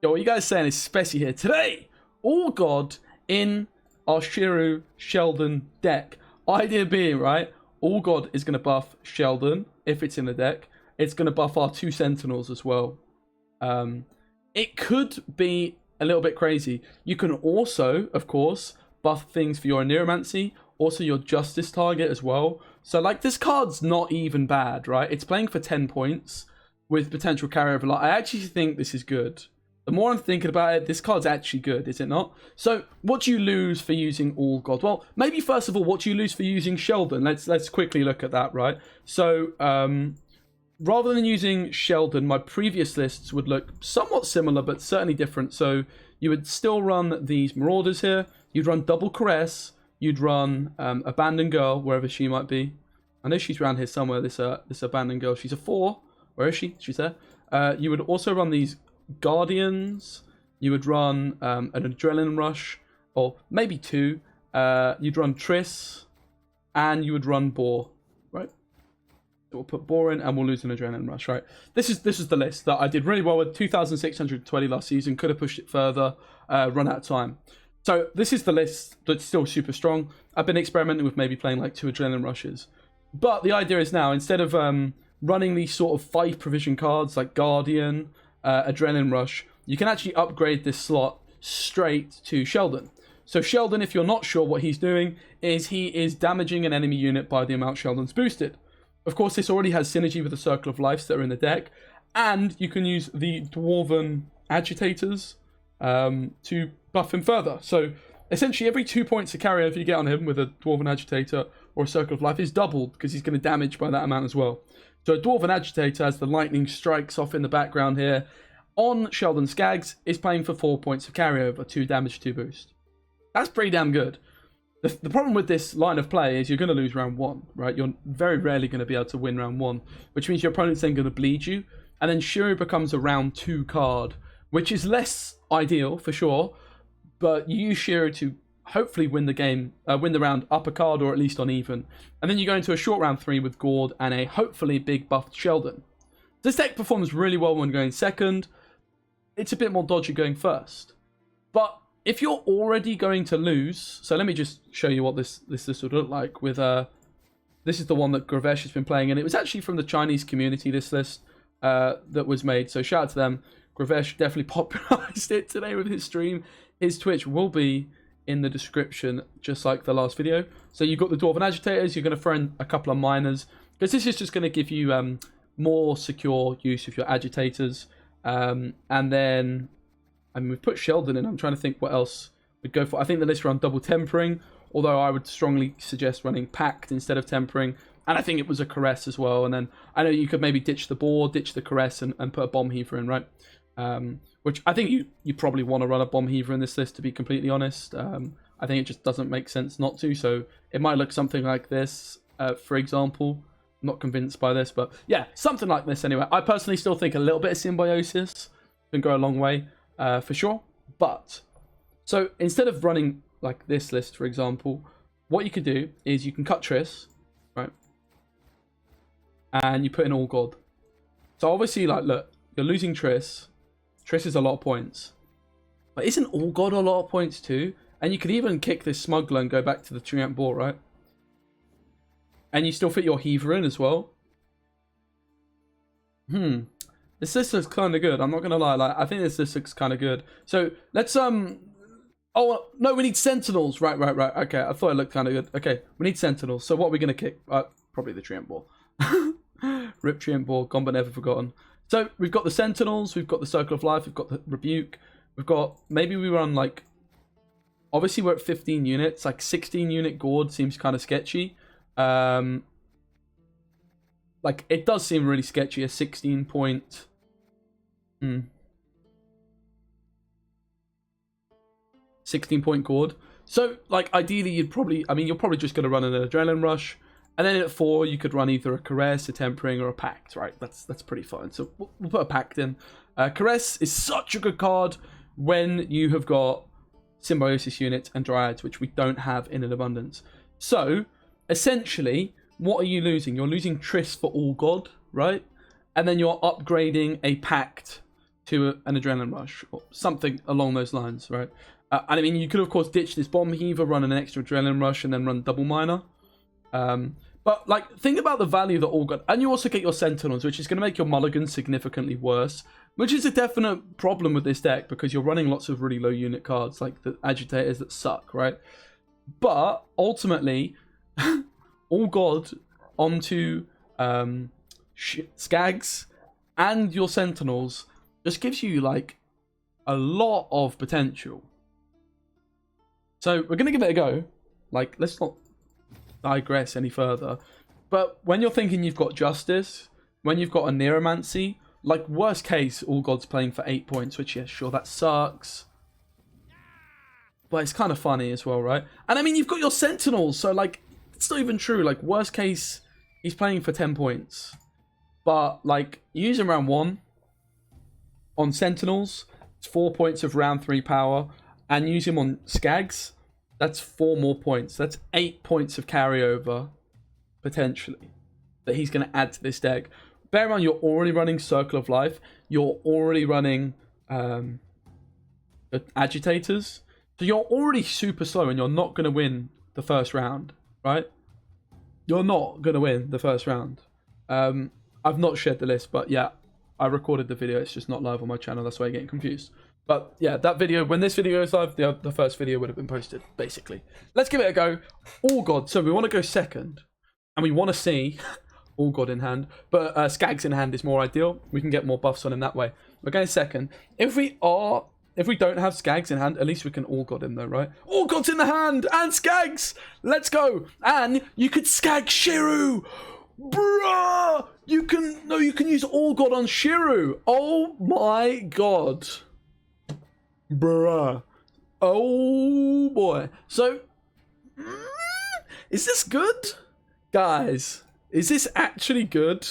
Yo, what you guys saying is Speci here. Today, Allgod in our Schirru Sheldon deck. Idea being, right, Allgod is going to buff Sheldon if it's in the deck. It's going to buff our 2 Sentinels as well. It could be a little bit crazy. You can also, of course, buff things for your Neuromancy, also your Justice target as well. So, like, this card's not even bad, right? It's playing for 10 points with potential carryover. Like, I actually think this is good. The more I'm thinking about it, this card's actually good, is it not? So, what do you lose for using Allgod? Well, maybe first of all, what do you lose for using Sheldon? Let's quickly look at that, right? So, rather than using Sheldon, my previous lists would look somewhat similar, but certainly different. So, you would still run these Marauders here. You'd run Double Caress. You'd run Abandoned Girl, wherever she might be. I know she's around here somewhere, this Abandoned Girl. She's a 4. Where is she? She's there. You would also run these Guardians. You would run an Adrenaline Rush, or maybe 2. You'd run Triss, and you would run Boar, right? So we'll put Boar in, and we'll lose an Adrenaline Rush, right? This is the list that I did really well with. 2,620 last season. Could have pushed it further. Run out of time. So this is the list that's still super strong. I've been experimenting with maybe playing like 2 Adrenaline Rushes, but the idea is now, instead of running these sort of 5 provision cards like Guardian, Adrenaline Rush, you can actually upgrade this slot straight to Sheldon. So Sheldon, if you're not sure what he's doing, is he is damaging an enemy unit by the amount Sheldon's boosted. Of course, this already has synergy with the Circle of Lives that are in the deck, and you can use the Dwarven Agitators to buff him further. So essentially every 2 points of carryover you get on him with a Dwarven Agitator or a Circle of Life is doubled, because he's going to damage by that amount as well. So a Dwarven Agitator, as the lightning strikes off in the background here, on Sheldon Skaggs, is playing for 4 points of carryover, 2 damage, 2 boost. That's pretty damn good. The problem with this line of play is you're going to lose round 1, right? You're very rarely going to be able to win round 1, which means your opponent's then going to bleed you, and then Schirru becomes a round 2 card, which is less ideal for sure, but you use Schirru to hopefully win the game, win the round up a card, or at least on even. And then you go into a short round 3 with Gord and a hopefully big buffed Sheldon. This deck performs really well when going second. It's a bit more dodgy going first. But if you're already going to lose, so let me just show you what this list would look like with this is the one that Gravesh has been playing, and it was actually from the Chinese community, this list that was made. So shout out to them. Gravesh definitely popularized it today with his stream. His Twitch will be in the description, just like the last video. So you've got the Dwarven Agitators. You're going to throw in a couple of Miners, because this is just going to give you more secure use of your Agitators. And then, I mean, we've put Sheldon in. I'm trying to think what else we'd go for. I think the list around Double Tempering, although I would strongly suggest running Pact instead of Tempering. And I think it was a Caress as well. And then I know you could maybe ditch the Boar, ditch the Caress, and put a Bomb Heaver in, right? Which I think you probably want to run a Bomb Heaver in this list, to be completely honest. I think it just doesn't make sense not to. So it might look something like this, for example. I'm not convinced by this, but yeah, something like this anyway. I personally still think a little bit of Symbiosis can go a long way, for sure. But, so instead of running like this list, for example, what you could do is you can cut Triss, right? And you put in Allgod. So obviously, like, look, you're losing Triss. Triss is a lot of points. But isn't Allgod a lot of points too? And you could even kick this Smuggler and go back to the Treant Boar, right? And you still fit your Heaver in as well. This list looks kind of good. I'm not going to lie. Like, I think this list looks kind of good. So, let's, oh, no, we need Sentinels. Right. Okay, I thought it looked kind of good. Okay, we need Sentinels. So, what are we going to kick? Probably the Treant Boar. Rip Treant Boar, gone but never forgotten. So, we've got the Sentinels, we've got the Circle of Life, we've got the Rebuke, we've got, maybe we run like, obviously we're at 15 units, like 16 unit Gord seems kind of sketchy. Like, it does seem really sketchy, a 16 point, 16 point Gord. So, like, ideally you'd probably, I mean, you're probably just going to run an Adrenaline Rush. And then at 4, you could run either a Caress, a Tempering, or a Pact, right? That's pretty fun. So we'll put a Pact in. Caress is such a good card when you have got Symbiosis units and Dryads, which we don't have in an abundance. So, essentially, what are you losing? You're losing Triss for Allgod, right? And then you're upgrading a Pact to an Adrenaline Rush, or something along those lines, right? And I mean, you could, of course, ditch this Bomb Heaver, run an extra Adrenaline Rush, and then run Double Miner. But, like, think about the value that Allgod... And you also get your Sentinels, which is going to make your mulligans significantly worse, which is a definite problem with this deck, because you're running lots of really low unit cards, like the Agitators that suck, right? But, ultimately, Allgod onto Skaggs and your Sentinels just gives you, like, a lot of potential. So, we're going to give it a go. Like, let's not digress any further. But when you're thinking you've got Justice, when you've got a Neuromancy, like, worst case, Allgod's playing for 8 points, which, yeah, sure, that sucks. But it's kind of funny as well, right? And, I mean, you've got your Sentinels, so, like, it's not even true. Like, worst case, he's playing for 10 points. But, like, you use him round 1 on Sentinels, it's 4 points of round 3 power, and use him on Skaggs, that's 4 more points. That's 8 points of carryover, potentially, that he's going to add to this deck. Bear in mind, you're already running Circle of Life. You're already running Agitators. So you're already super slow, and you're not going to win the first round, right? You're not going to win the first round. I've not shared the list, but yeah, I recorded the video. It's just not live on my channel. That's why you're getting confused. But yeah, that video, when this video is live, the first video would have been posted, basically. Let's give it a go. Allgod. So we want to go second, and we want to see Allgod in hand, but Skaggs in hand is more ideal. We can get more buffs on him that way. We're going second. If we don't have Skaggs in hand, at least we can Allgod him though, right? Allgod's in the hand, and Skaggs! Let's go! And you could Skaggs Schirru! Bruh! You can use Allgod on Schirru! Oh my god. Bruh. Oh boy. So, is this good? Guys, is this actually good?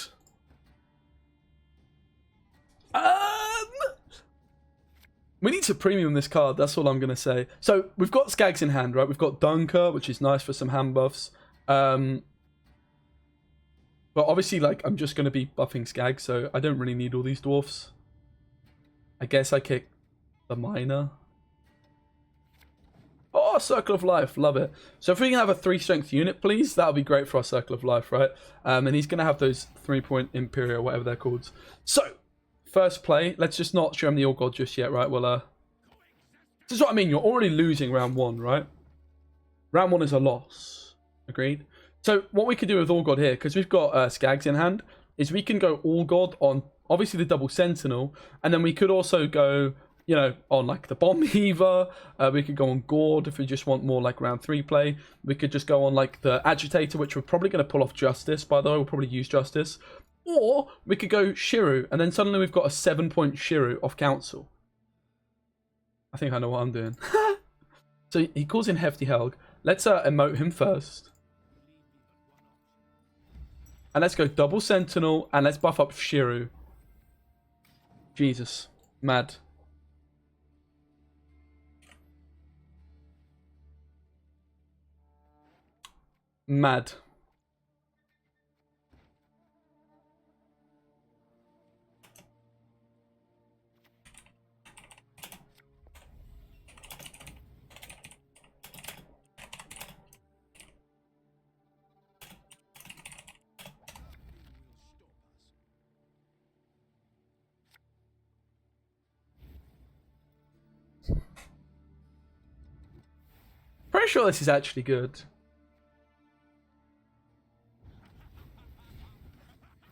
We need to premium this card, that's all I'm going to say. So, we've got Skaggs in hand, right? We've got Dunker, which is nice for some hand buffs. But obviously, like, I'm just going to be buffing Skaggs, so I don't really need all these dwarfs. I guess I kick the Miner. Oh, Circle of Life, love it. So if we can have a 3 strength unit, please, that would be great for our Circle of Life, right? And he's going to have those 3-point Imperial, whatever they're called. So, first play, let's just not show him the Allgod just yet, right? Well, this is what I mean, you're already losing round 1, right? Round 1 is a loss, agreed? So what we could do with Allgod here, because we've got Skaggs in hand, is we can go Allgod on, obviously, the double Sentinel, and then we could also go, you know, on like the Bomb Heaver. We could go on Gord if we just want more like round 3 play. We could just go on like the Agitator, which we're probably going to pull off Justice, by the way. We'll probably use Justice. Or we could go Schirru, and then suddenly we've got a 7-point Schirru off Council. I think I know what I'm doing. So he calls in Hefty Helg. Let's emote him first. And let's go double Sentinel, and let's buff up Schirru. Jesus. Mad. Mad. Pretty sure this is actually good.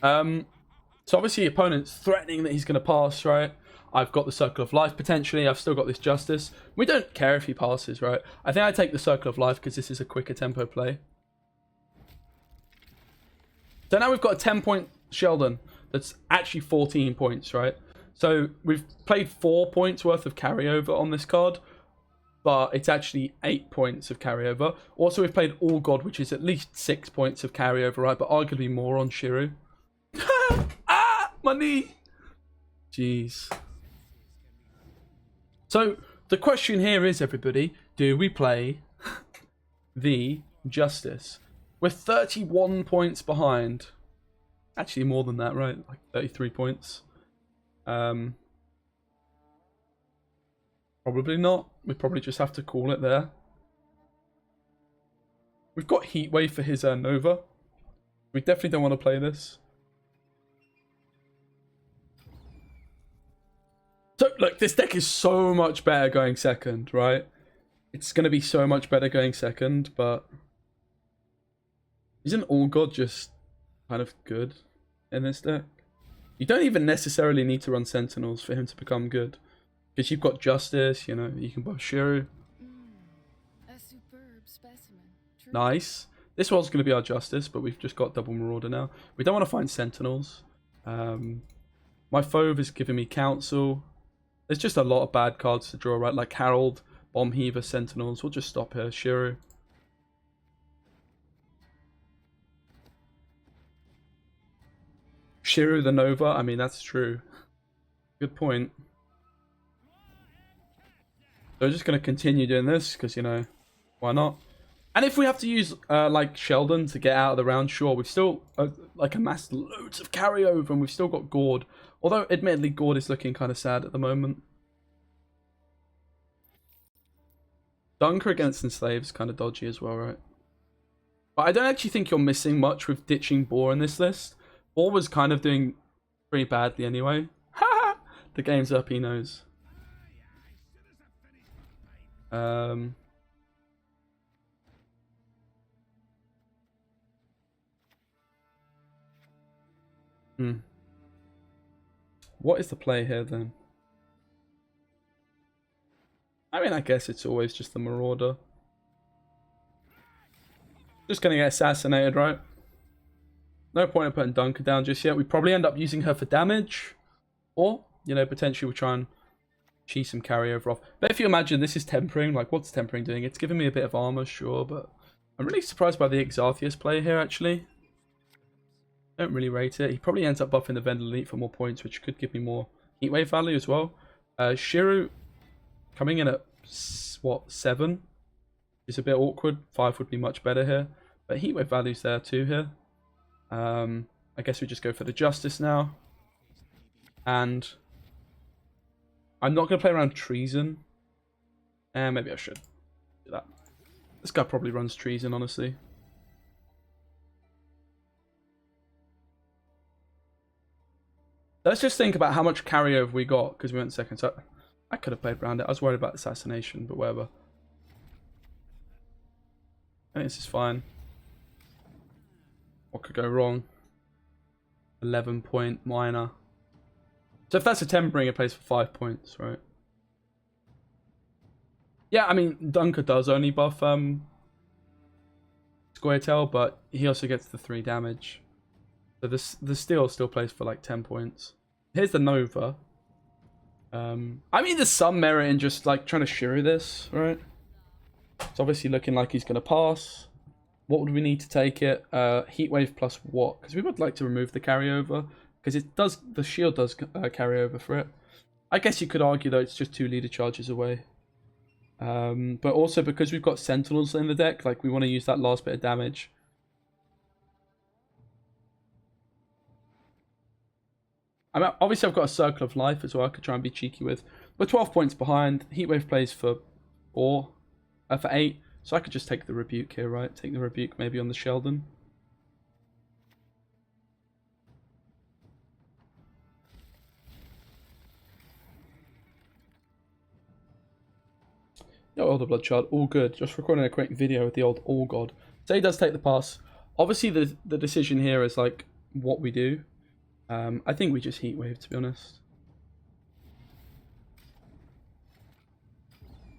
So obviously opponent's threatening that he's going to pass, right? I've got the Circle of Life potentially. I've still got this Justice. We don't care if he passes, right? I think I take the Circle of Life because this is a quicker tempo play. So now we've got a 10-point Sheldon that's actually 14 points, right? So we've played 4 points worth of carryover on this card, but it's actually 8 points of carryover. Also, we've played Allgod, which is at least 6 points of carryover, right? But arguably more on Schirru. Ah! My knee! Jeez. So, the question here is, everybody, do we play the Justice? We're 31 points behind. Actually, more than that, right? Like 33 points. Probably not. We probably just have to call it there. We've got Heatwave for his Nova. We definitely don't want to play this. So, look, this deck is so much better going second, right? It's going to be so much better going second, but... Isn't Allgod just kind of good in this deck? You don't even necessarily need to run Sentinels for him to become good. Because you've got Justice, you know, you can buff Schirru. A superb specimen. Nice. This one's going to be our Justice, but we've just got double Marauder now. We don't want to find Sentinels. My Fove is giving me Council. There's just a lot of bad cards to draw, right? Like Harold, Bomb Heaver, Sentinels. We'll just stop here. Schirru. Schirru the Nova. I mean, that's true. Good point. So we're just going to continue doing this because, you know, why not? And if we have to use, like, Sheldon to get out of the round, sure. We've still, like, amassed loads of carryover and we've still got Gord. Although, admittedly, Gord is looking kind of sad at the moment. Dunker against Enslave is kind of dodgy as well, right? But I don't actually think you're missing much with ditching Boar in this list. Boar was kind of doing pretty badly anyway. Ha! The game's up, he knows. What is the play here then? I mean, I guess it's always just the Marauder. Just gonna get assassinated, right? No point in putting Dunker down just yet. We probably end up using her for damage. Or, you know, potentially we'll try and cheese some carryover off. But if you imagine this is tempering, like what's tempering doing? It's giving me a bit of armor, sure, but I'm really surprised by the Exartheus play here, actually. Don't really rate it. He probably ends up buffing the Vendel Elite for more points, which could give me more Heatwave value as well. Schirru coming in at, what, 7? Is a bit awkward. 5 would be much better here. But Heatwave value's there too here. I guess we just go for the Justice now. And I'm not going to play around Treason. Maybe I should do that. This guy probably runs Treason, honestly. Let's just think about how much carryover we got, because we went second. So I could have played around it. I was worried about assassination, but whatever. I think this is fine. What could go wrong? 11-point minor. So if that's a tempering, it plays for 5 points, right? Yeah, I mean, Dunker does only buff Squirtle, but he also gets the 3 damage. So the Steel still plays for like 10 points. Here's the Nova. I mean, there's some merit in just like trying to Schirru this, right? It's obviously looking like he's going to pass. What would we need to take it? Heatwave plus what? Because we would like to remove the carryover. Because it does, the shield does carry over for it. I guess you could argue though it's just 2 leader charges away. But also because we've got Sentinels in the deck, like we want to use that last bit of damage. I mean, obviously I've got a Circle of Life as well I could try and be cheeky with. We're 12 points behind. Heatwave plays for 4, for 8. So I could just take the Rebuke here, right? Take the Rebuke maybe on the Sheldon. No Elder Blood Shard, all good. Just recording a quick video with the old Allgod. So he does take the pass. Obviously the decision here is like what we do. I think we just Heatwave, to be honest.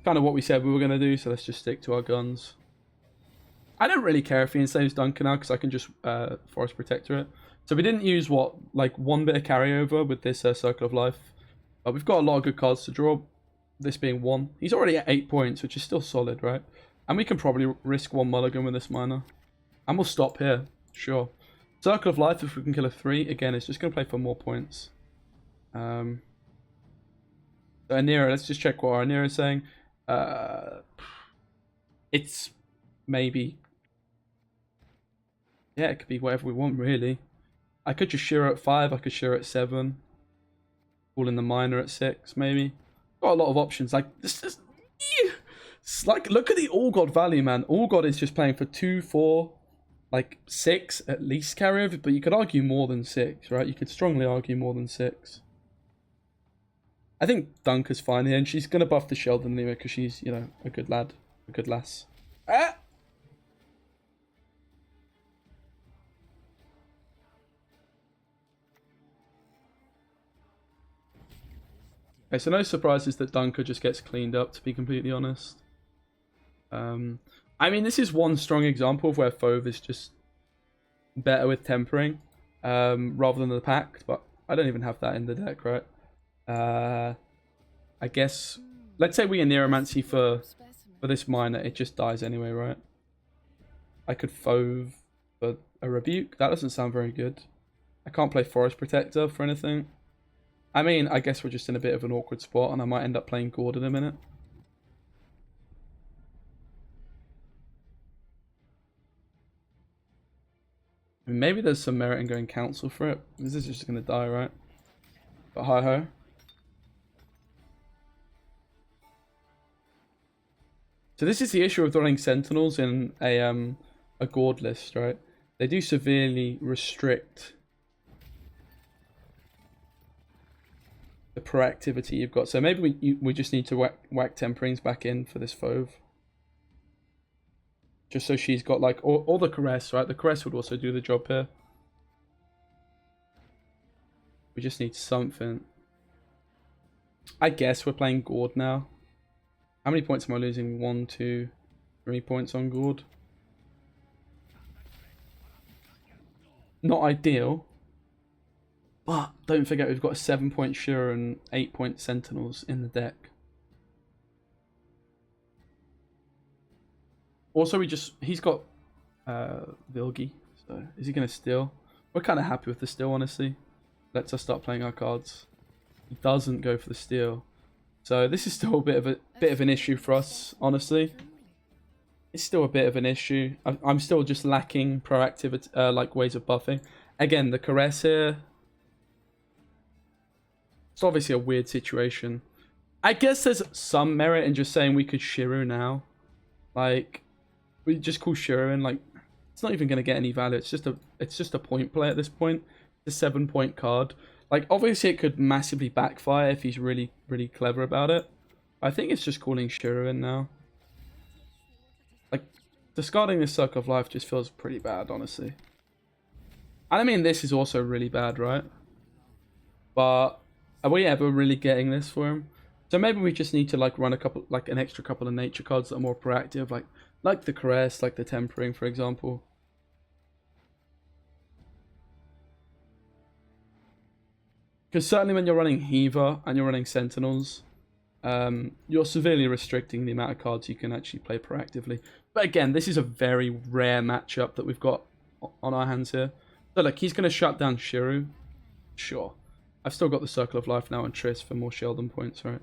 Kind of what we said we were going to do, so let's just stick to our guns. I don't really care if he enslaves Dunker now, because I can just Forest Protector it. So we didn't use, what, like 1 bit of carryover with this Circle of Life. But we've got a lot of good cards to draw, this being 1. He's already at 8 points, which is still solid, right? And we can probably risk 1 mulligan with this minor. And we'll stop here, sure. Circle of Life, if we can kill a 3, again, it's just going to play for more points. So Anira, let's just check what our Anira is saying. It's maybe... Yeah, it could be whatever we want, really. I could just Schirru at 5, I could Schirru at 7. Call in the minor at 6, maybe. got a lot of options. Like, this is... It's like, look at the Allgod value, man. Allgod is just playing for 2, 4, like 6 at least carryover, but you could argue more than 6, right? You could strongly argue more than 6. I think Dunker's fine here, and she's going to buff the Sheldon anyway, because she's, you know, a good lad, a good lass. Ah! Okay, so no surprises that Dunker just gets cleaned up, to be completely honest. I mean, this is one strong example of where Fove is just better with tempering rather than the pact, but I don't even have that in the deck, right? I guess, let's say we Neuromancy for this minor, it just dies anyway, right? I could Fove for a Rebuke. That doesn't sound very good. I can't play Forest Protector for anything. I mean, I guess we're just in a bit of an awkward spot, and I might end up playing Gord in a minute. I mean, maybe there's some merit in going Council for it. This is just going to die, right? But hi-ho. So this is the issue of running Sentinels in a Gord list, right? They do severely restrict the proactivity you've got. So maybe we just need to whack Temperings back in for this Fove. Just so she's got like all the Caress, right? The Caress would also do the job here. We just need something. I guess we're playing Gord now. How many points am I losing? 1, 2, 3 points on Gord. Not ideal. But don't forget we've got a 7-point Schirru and 8-point Sentinels in the deck. Also, he's got Vilgi, so is he going to steal? We're kind of happy with the steal, honestly. Lets us start playing our cards. He doesn't go for the steal. So this is still a bit of an issue for us, honestly. It's still a bit of an issue. I'm still just lacking proactivity, like ways of buffing. Again, the Caress here. It's obviously a weird situation. I guess there's some merit in just saying we could Schirru now. Like, we just call Schirru in. Like, it's not even going to get any value. It's just a point play at this point. It's a 7-point card. Like, obviously it could massively backfire if he's really, really clever about it. I think it's just calling Schirru in now. Like, discarding this Circle of Life just feels pretty bad, honestly. And I mean, this is also really bad, right? But are we ever really getting this for him? So maybe we just need to like run an extra couple of nature cards that are more proactive, like the Caress, like the Tempering, for example. Because certainly when you're running Heaver and you're running Sentinels, you're severely restricting the amount of cards you can actually play proactively. But again, this is a very rare matchup that we've got on our hands here. So look, he's going to shut down Schirru. Sure. I've still got the Circle of Life now and Triss for more Sheldon points, right?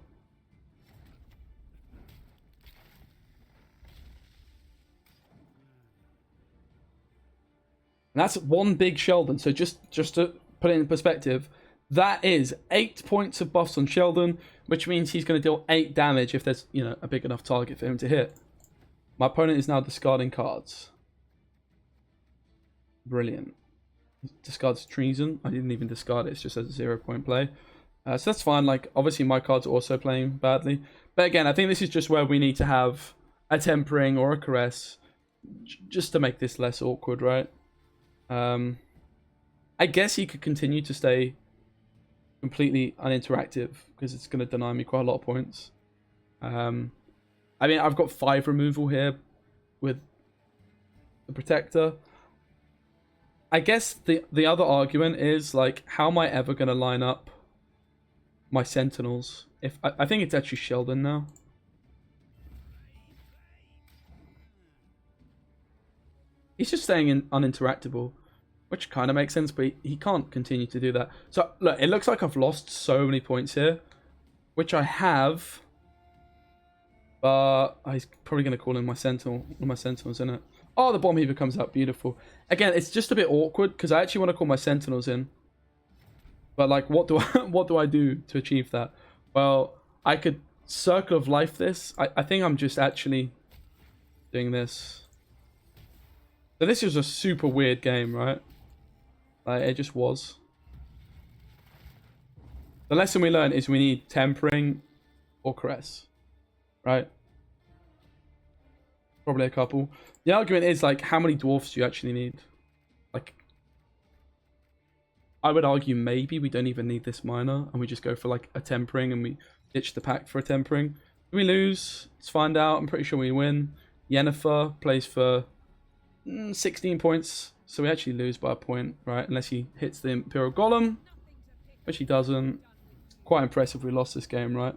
And that's one big Sheldon. So just to put it in perspective, that is 8 points of buffs on Sheldon, which means he's going to deal 8 damage if there's, you know, a big enough target for him to hit. My opponent is now discarding cards. Brilliant. Discards Treason. I didn't even discard it. It's just a 0-point play. So that's fine. Like, obviously my card's also playing badly. But again, I think this is just where we need to have a Tempering or a Caress just to make this less awkward, right? I guess he could continue to stay completely uninteractive because it's going to deny me quite a lot of points. I mean, I've got 5 removal here with the Protector. I guess the other argument is, like, how am I ever going to line up my Sentinels? If I think it's actually Sheldon now. He's just staying in uninteractable, which kind of makes sense, but he can't continue to do that. So, look, it looks like I've lost so many points here, which I have, but he's probably going to call in my Sentinel, one of my Sentinels in it. Oh, the Bomb Heaver comes out beautiful. Again, it's just a bit awkward because I actually want to call my Sentinels in. But like, what do I do to achieve that? Well, I could Circle of Life this. I think I'm just actually doing this. So this was a super weird game, right? Like, it just was. The lesson we learned is we need Tempering or Caress, right? Probably a couple. The argument is, like, how many dwarfs do you actually need? Like, I would argue maybe we don't even need this minor, and we just go for, like, a Tempering, and we ditch the pact for a Tempering. Do we lose? Let's find out. I'm pretty sure we win. Yennefer plays for 16 points, so we actually lose by a point, right? Unless he hits the Imperial Golem, which he doesn't. Quite impressive we lost this game, right?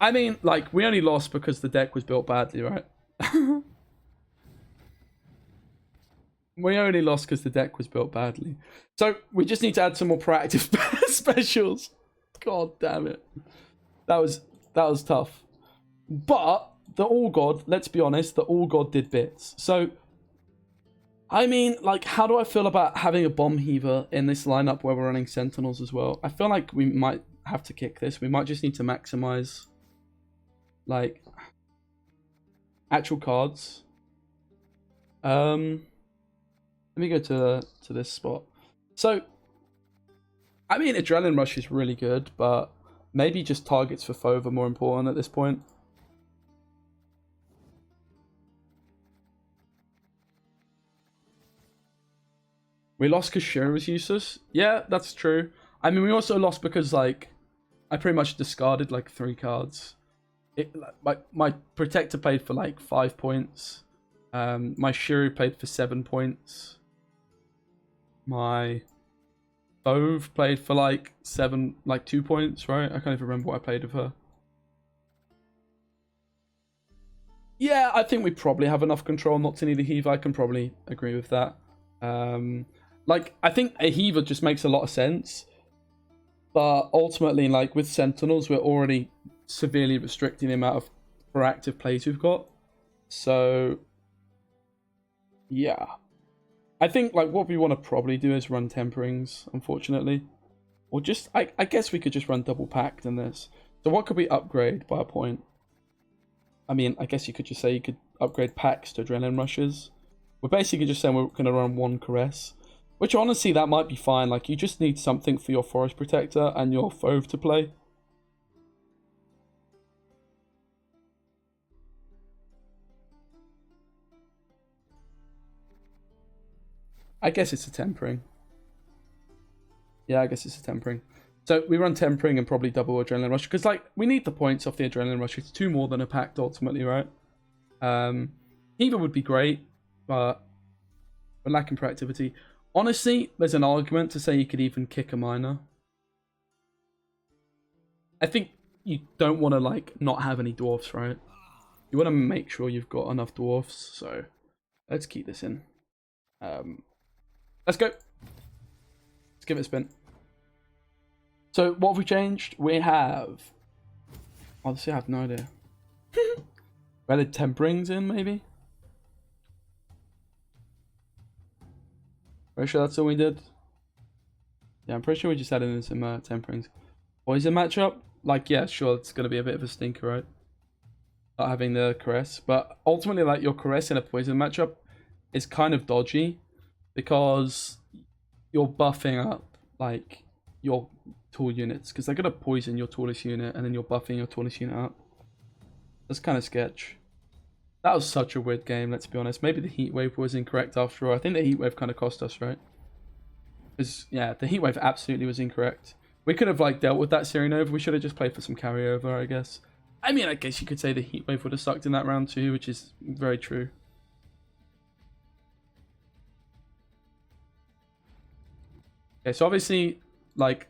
I mean, like, we only lost because the deck was built badly, right? We only lost because the deck was built badly. So we just need to add some more proactive specials. God damn it. That was tough. But the Allgod, let's be honest, the Allgod did bits. So, I mean, like, how do I feel about having a Bomb Heaver in this lineup where we're running Sentinels as well? I feel like we might have to kick this. We might just need to maximize, like, actual cards. Let me go to this spot. So, I mean, Adrenaline Rush is really good, but maybe just targets for Fove are more important at this point. We lost because Schirru was useless. Yeah, that's true. I mean, we also lost because, like, I pretty much discarded, like, 3 cards. My Protector played for, like, 5 points. My Schirru played for 7 points. My Fove played for, like, 2 points, right? I can't even remember what I played with her. Yeah, I think we probably have enough control not to need a Heaver. I can probably agree with that. Like, I think a Heaver just makes a lot of sense. But ultimately, like, with Sentinels, we're already severely restricting the amount of proactive plays we've got. So, yeah. I think, like, what we want to probably do is run Temperings, unfortunately. Or just, I guess we could just run Double Pact in this. So what could we upgrade by a point? I mean, I guess you could just say you could upgrade Pacts to Adrenaline Rushes. We're basically just saying we're going to run 1 Caress. Which, honestly, that might be fine. Like, you just need something for your Forest Protector and your Fove to play. I guess it's a Tempering. Yeah, I guess it's a Tempering. So, we run Tempering and probably double Adrenaline Rush. Because, like, we need the points off the Adrenaline Rush. It's 2 more than a Pact, ultimately, right? Heaver would be great, but we're lacking proactivity. Honestly, there's an argument to say you could even kick a minor. I think you don't want to, like, not have any dwarfs, right? You want to make sure you've got enough dwarfs, so let's keep this in. Let's go. Let's give it a spin. So, what have we changed? We have... Honestly, I have no idea. We added Temperings in, maybe? Pretty sure that's all we did. Yeah, I'm pretty sure we just added in some Temperings. Poison matchup? Like, yeah, sure, it's going to be a bit of a stinker, right? Not having the Caress. But ultimately, like, your Caress in a Poison matchup is kind of dodgy. Because you're buffing up, like, your tool units. Because they're going to poison your tallest unit, and then you're buffing your tallest unit up. That's kind of sketch. That was such a weird game, let's be honest. Maybe the Heatwave was incorrect after all. I think the Heatwave kind of cost us, right? Because, yeah, the Heatwave absolutely was incorrect. We could have, like, dealt with that Serenova. We should have just played for some carryover, I guess. I mean, I guess you could say the Heatwave would have sucked in that round too, which is very true. Okay, so obviously, like,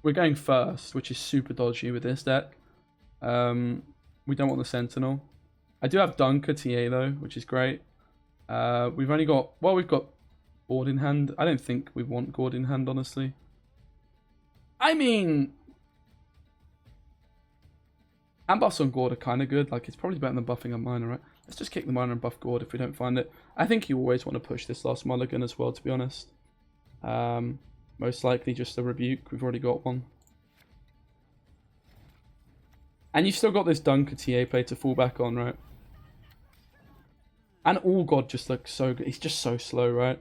we're going first, which is super dodgy with this deck. We don't want the Sentinel. I do have Dunker TA though, which is great. We've only got... Well, we've got Gord in hand. I don't think we want Gord in hand, honestly. I mean... And buffs on Gord are kind of good. Like, it's probably better than buffing on Minor, right? Let's just kick the Minor and buff Gord if we don't find it. I think you always want to push this last Mulligan as well, to be honest. Most likely just a Rebuke. We've already got one. And you've still got this Dunker TA play to fall back on, right? And Allgod just looks so good. He's just so slow, right?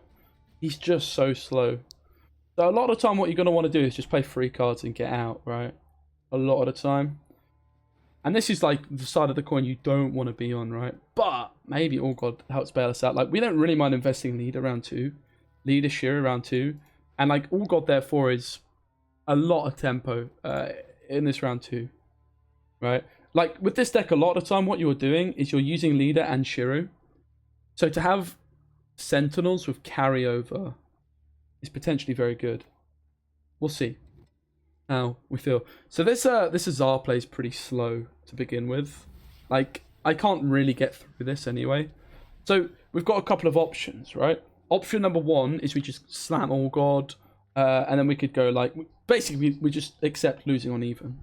He's just so slow. So a lot of the time what you're going to want to do is just play 3 cards and get out, right? A lot of the time. And this is like the side of the coin you don't want to be on, right? But maybe Allgod helps bail us out. Like, we don't really mind investing leader round 2. Leader Schirru round 2. And like Allgod therefore is a lot of tempo in this round 2. Right? Like with this deck a lot of the time what you're doing is you're using leader and Schirru. So to have Sentinels with carryover is potentially very good. We'll see how we feel. So this Azar play is pretty slow to begin with. Like, I can't really get through this anyway. So we've got a couple of options, right? Option number 1 is we just slam Allgod, and then we could go like, basically we just accept losing on even.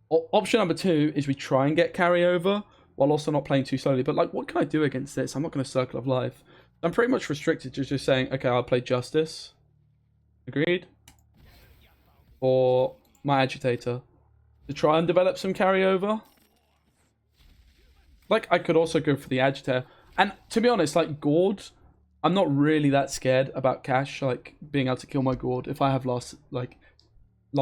Option number 2 is we try and get carryover while also not playing too slowly. But like, what can I do against this? I'm not going to Circle of Life. I'm pretty much restricted to just saying, okay, I'll play Justice. Agreed? Or my Agitator. To try and develop some carryover. Like, I could also go for the Agitator. And to be honest, like, Gord, I'm not really that scared about Cash, like, being able to kill my Gord if I have last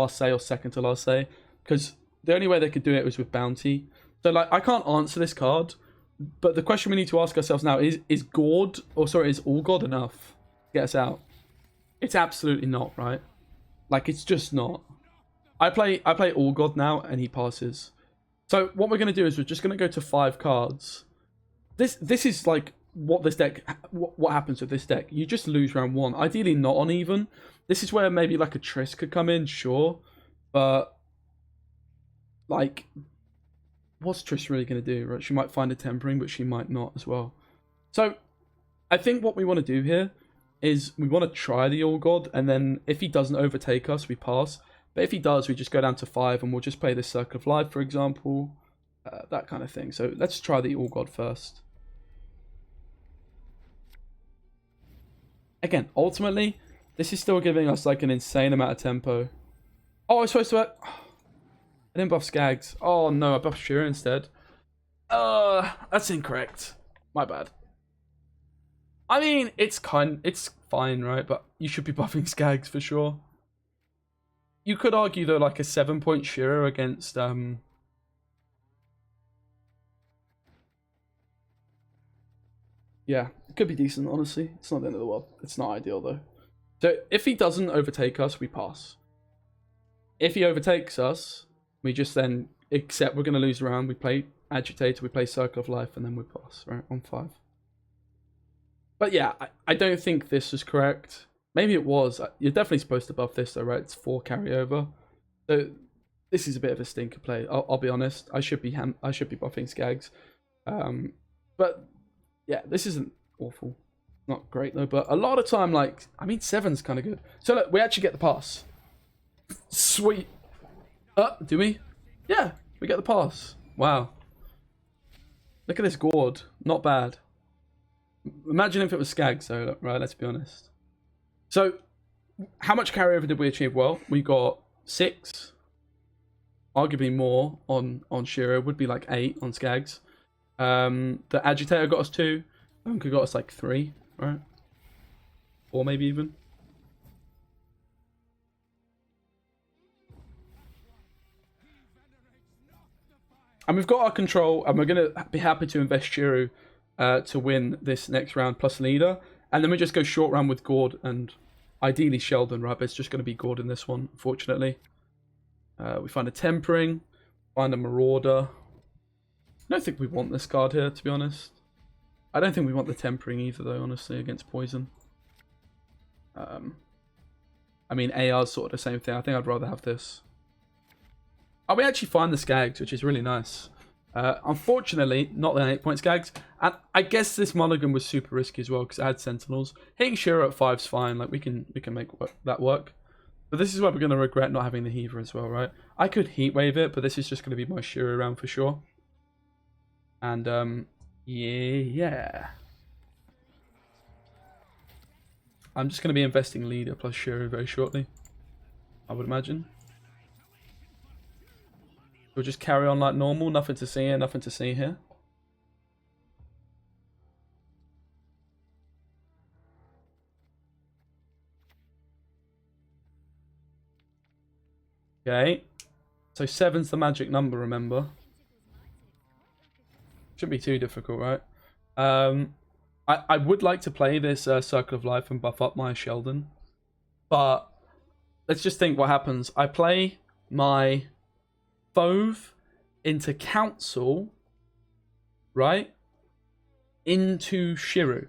say or second to last say. Because the only way they could do it was with Bounty. So, like, I can't answer this card. But the question we need to ask ourselves now is Gord, or sorry, is Allgod enough to get us out? It's absolutely not, right? Like, it's just not. I play Allgod now, and he passes. So what we're going to do is we're just going to go to 5 cards. This is like what this deck, what happens with this deck. You just lose round 1. Ideally not on even. This is where maybe like a Triss could come in, sure. But like, what's Triss really going to do, right? She might find a tempering, but she might not as well. So I think what we want to do here is we want to try the Allgod, and then if he doesn't overtake us, we pass. But if he does, we just go down to 5, and we'll just play this Circle of Life, for example. That kind of thing. So let's try the Allgod first. Again, ultimately, this is still giving us like an insane amount of tempo. Oh, I was supposed to... I didn't buff Skaggs. Oh no, I buffed Schirru instead. That's incorrect. My bad. I mean, it's fine, right? But you should be buffing Skaggs for sure. You could argue though, like a 7-point Schirru against yeah, it could be decent, honestly. It's not the end of the world. It's not ideal though. So if he doesn't overtake us, we pass. If he overtakes us, we just then accept we're going to lose the round. We play Agitator, we play Circle of Life, and then we pass, right, on 5. But yeah, I don't think this is correct. Maybe it was. You're definitely supposed to buff this though, right? It's 4 carryover. So this is a bit of a stinker play. I'll be honest. I should be buffing Skaggs. But yeah, this isn't awful. Not great though. But a lot of time, like, I mean, 7's kind of good. So look, we actually get the pass. Sweet. Do we? Yeah, we get the pass. Wow. Look at this Gord. Not bad. Imagine if it was Skaggs though, right? Let's be honest. So, how much carryover did we achieve? Well, we got 6. Arguably more on Schirru. Would be like 8 on Skaggs. The Agitator got us 2. Dunker got us like 3, right? Or maybe even. And we've got our control, and we're going to be happy to invest Schirru to win this next round plus leader. And then we just go short round with Gord and ideally Sheldon, right? But it's just going to be Gord in this one, unfortunately. We find a Tempering, find a Marauder. I don't think we want this card here, to be honest. I don't think we want the Tempering either, though, honestly, against Poison. I mean, AR's sort of the same thing. I think I'd rather have this. Oh, we actually find the Skaggs, which is really nice. Unfortunately, not the 8-point Skaggs. And I guess this mulligan was super risky as well because it had Sentinels. Hitting Schirru at 5's fine. Like, we can make that work. But this is where we're going to regret not having the Heaver as well, right? I could Heatwave it, but this is just going to be my Schirru round for sure. And, yeah. I'm just going to be investing leader plus Schirru very shortly, I would imagine. We'll just carry on like normal. Nothing to see here, nothing to see here. Okay. So 7's the magic number, remember? Shouldn't be too difficult, right? I would like to play this Circle of Life and buff up my Sheldon. But let's just think what happens. I play my Fove into Council, right? Into Schirru.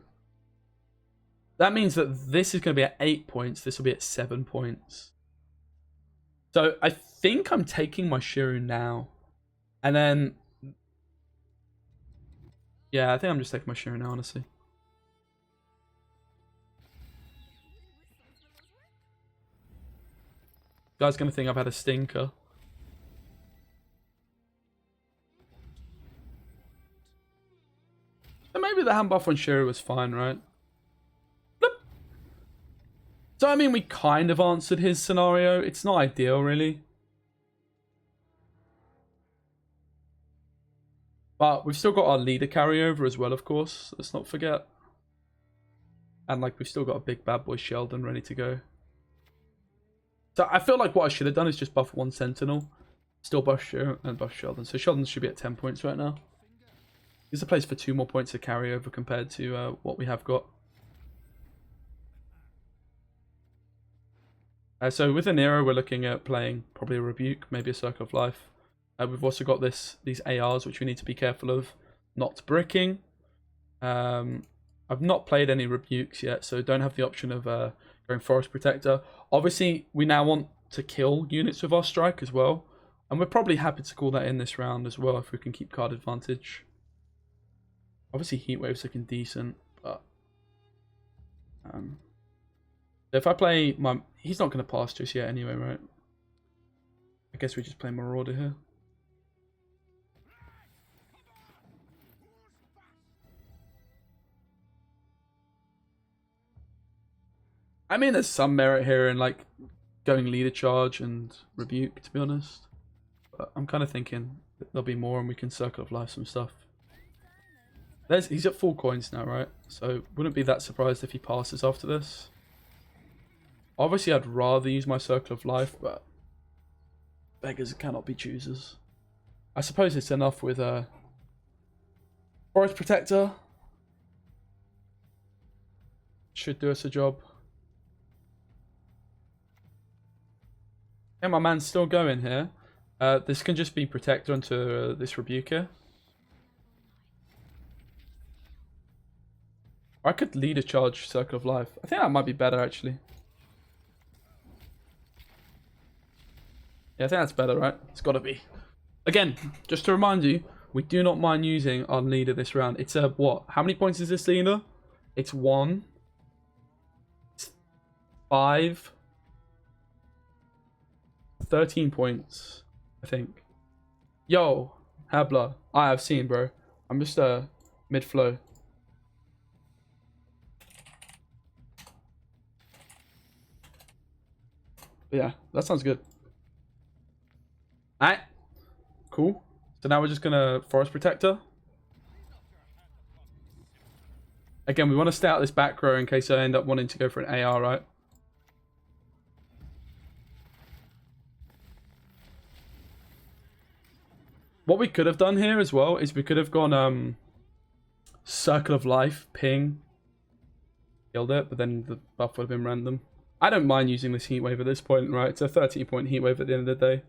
That means that this is going to be at 8 points. This will be at 7 points. So I think I'm taking my Schirru now. And then... yeah, I think I'm just taking my Schirru now, honestly. Guy's going to think I've had a stinker. So maybe the hand buff on Schirru was fine, right? Bloop. So, I mean, we kind of answered his scenario. It's not ideal, really. But we've still got our leader carryover as well, of course. Let's not forget. And, like, we've still got a big bad boy Sheldon ready to go. So I feel like what I should have done is just buff one Sentinel. Still buff Schirru and buff Sheldon. So Sheldon should be at 10 points right now. He's a place for 2 more points of carryover compared to what we have got. So with the Nero, we're looking at playing probably a Rebuke, maybe a Circle of Life. We've also got these ARs, which we need to be careful of not bricking. I've not played any Rebukes yet, so don't have the option of going Forest Protector. Obviously, we now want to kill units with our strike as well. And we're probably happy to call that in this round as well if we can keep card advantage. Obviously, Heatwave's looking decent, but... if I play my... he's not going to pass just yet anyway, right? I guess we just play Marauder here. I mean, there's some merit here in, like, going Leader Charge and Rebuke, to be honest. But I'm kind of thinking that there'll be more and we can Circle of Life some stuff. He's at 4 coins now, right? So, wouldn't be that surprised if he passes after this. Obviously, I'd rather use my Circle of Life, but... beggars cannot be choosers. I suppose it's enough with a... Forest Protector. Should do us a job. Yeah, my man's still going here. This can just be Protector onto this Rebuke here. Or I could lead a charge Circle of Life. I think that might be better, actually. Yeah, I think that's better, right? It's got to be. Again, just to remind you, we do not mind using our leader this round. It's a what? How many points is this leader? It's 1. It's 5. 13 points, I think. Yo, Habla, I have seen, bro. I'm just mid-flow. But yeah, that sounds good. Alright, cool. So now we're just gonna Forest Protector. Again, we want to stay out of this back row in case I end up wanting to go for an AR, right? What we could have done here as well is we could have gone Circle of Life, ping, killed it, but then the buff would have been random. I don't mind using this Heatwave at this point, right? It's a 13-point Heatwave at the end of the day.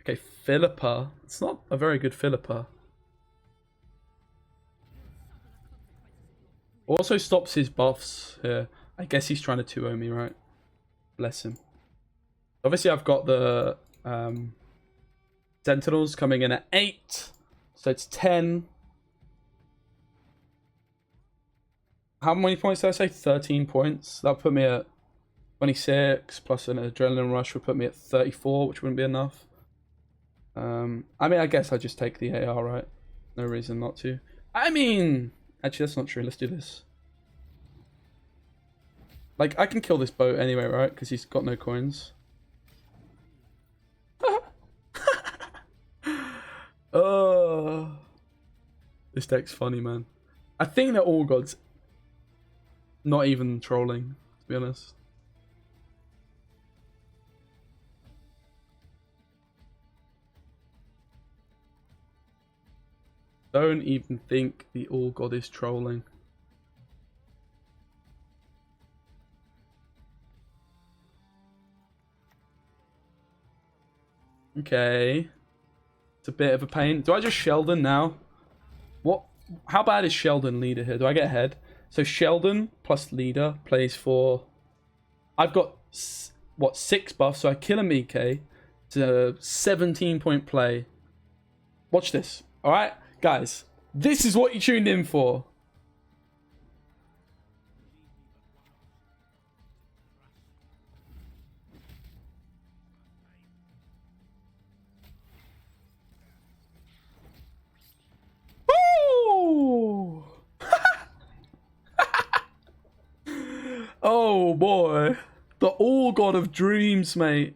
Okay, Philippa. It's not a very good Philippa. Also stops his buffs here. I guess he's trying to 2-0 me, right? Bless him. Obviously, I've got the Sentinels coming in at 8. So it's 10. How many points did I say? 13 points. That'll put me at 26. Plus an Adrenaline Rush would put me at 34, which wouldn't be enough. I mean, I guess I just take the AR, right? No reason not to. I mean... actually, that's not true. Let's do this. Like, I can kill this boat anyway, right? Because he's got no coins. This deck's funny, man. I think that Allgod's not even trolling, to be honest. Don't even think the Allgod is trolling. Okay. It's a bit of a pain. Do I just Sheldon now? What? How bad is Sheldon leader here? Do I get ahead? So Sheldon plus leader plays for... I've got, what, 6 buffs. So I kill a Mike. It's a 17-point play. Watch this. Alright? Guys, this is what you tuned in for. Woo! Oh boy. The Allgod of dreams, mate.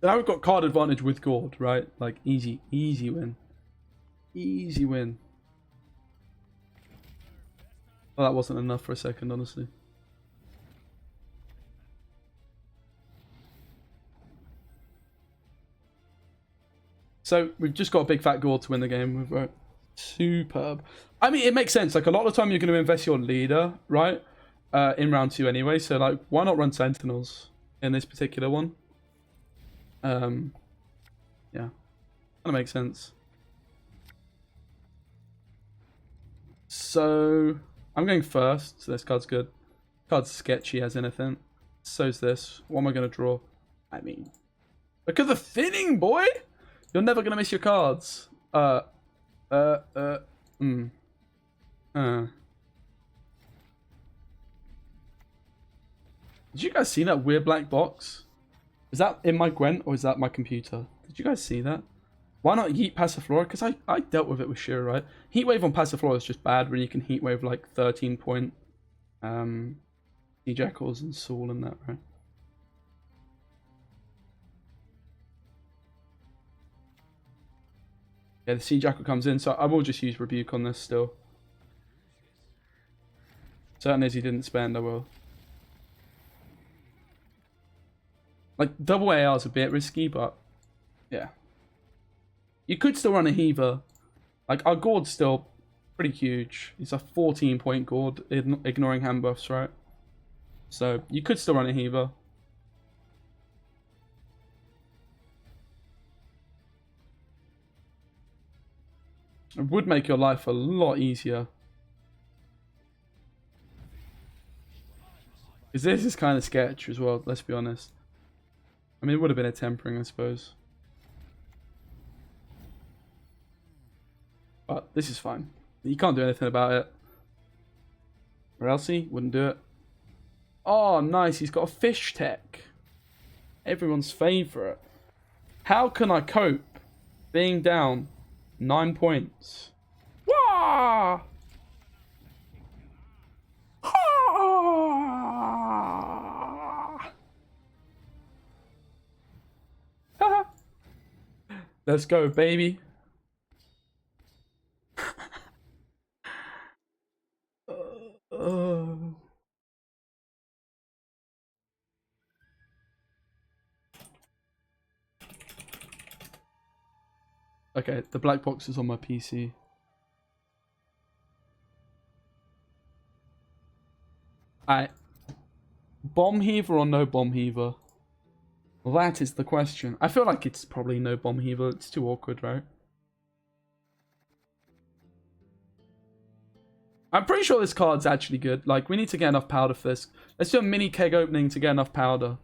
Now we've got card advantage with Gord, right? Like, easy win. Easy win. Well, that wasn't enough for a second, honestly. So, we've just got a big fat Gord to win the game. Right? Superb. I mean, it makes sense. Like, a lot of the time you're going to invest your leader, right? In round 2 anyway. So, like, why not run Sentinels in this particular one? Yeah, kind of makes sense. So I'm going first. So this card's good. Card's sketchy as anything. So's this. What am I going to draw? I mean, look at the thinning, boy. You're never going to miss your cards. Did you guys see that weird black box? Is that in my Gwent or is that my computer? Did you guys see that? Why not Heat Passiflora? Because I dealt with it with Schirru, right? Heatwave on Passiflora is just bad when you can Heatwave like 13-point Sea Jackals and Saul and that, right? Yeah, the Sea Jackal comes in, so I will just use Rebuke on this still. Certain as he didn't spend, I will. Like, double AR is a bit risky, but yeah. You could still run a Heaver. Like, our Gord's still pretty huge. He's a 14-point Gord, ignoring hand buffs, right? So, you could still run a Heaver. It would make your life a lot easier. Because this is kind of sketch as well, let's be honest. I mean, it would have been a tempering, I suppose. But this is fine. You can't do anything about it. Or else he wouldn't do it. Oh, nice. He's got a fish tech. Everyone's favourite. How can I cope being down 9 points? Wah! Let's go, baby. Okay, the black box is on my PC. Alright. Bomb heaver or no bomb heaver? Well, that is the question. I feel like it's probably no bomb heaver. It's too awkward, right? I'm pretty sure this card's actually good. Like, we need to get enough powder for this. Let's do a mini keg opening to get enough powder.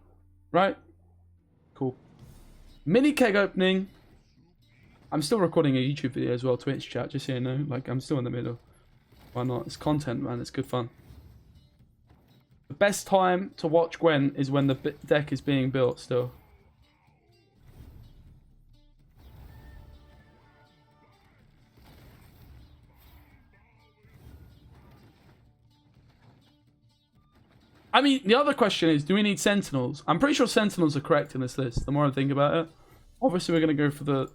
Right? Cool. Mini keg opening. I'm still recording a YouTube video as well, Twitch chat, just so you know. Like, I'm still in the middle. Why not? It's content, man. It's good fun. The best time to watch Gwent is when the deck is being built still. I mean, the other question is, do we need Sentinels? I'm pretty sure Sentinels are correct in this list, the more I think about it. Obviously, we're going to go for the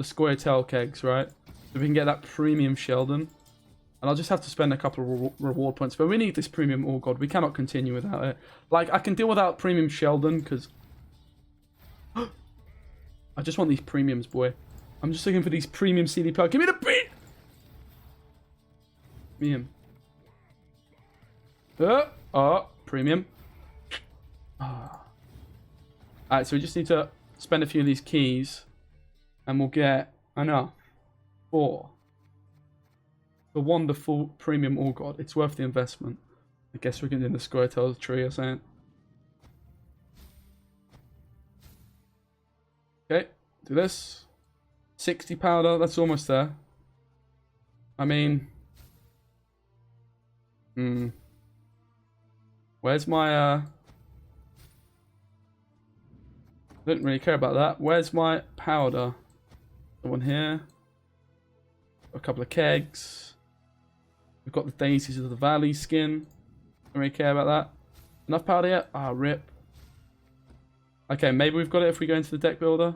square tail kegs, right? So we can get that premium Sheldon. And I'll just have to spend a couple of reward points. But we need this premium Allgod. We cannot continue without it. Like, I can deal without premium Sheldon, because... I just want these premiums, boy. I'm just looking for these premium CDP. Give me the beat! Premium. Premium. Alright, so we just need to spend a few of these keys. And we'll get, I know, 4. The wonderful premium Allgod. It's worth the investment. I guess we're getting the square tail tree or something. Okay, do this. 60 powder, that's almost there. I mean... Where's my, Didn't really care about that. Where's my powder? The one here. A couple of kegs. We've got the Daisies of the Valley skin. Don't really care about that. Enough powder yet? Ah, rip. Okay, maybe we've got it if we go into the deck builder.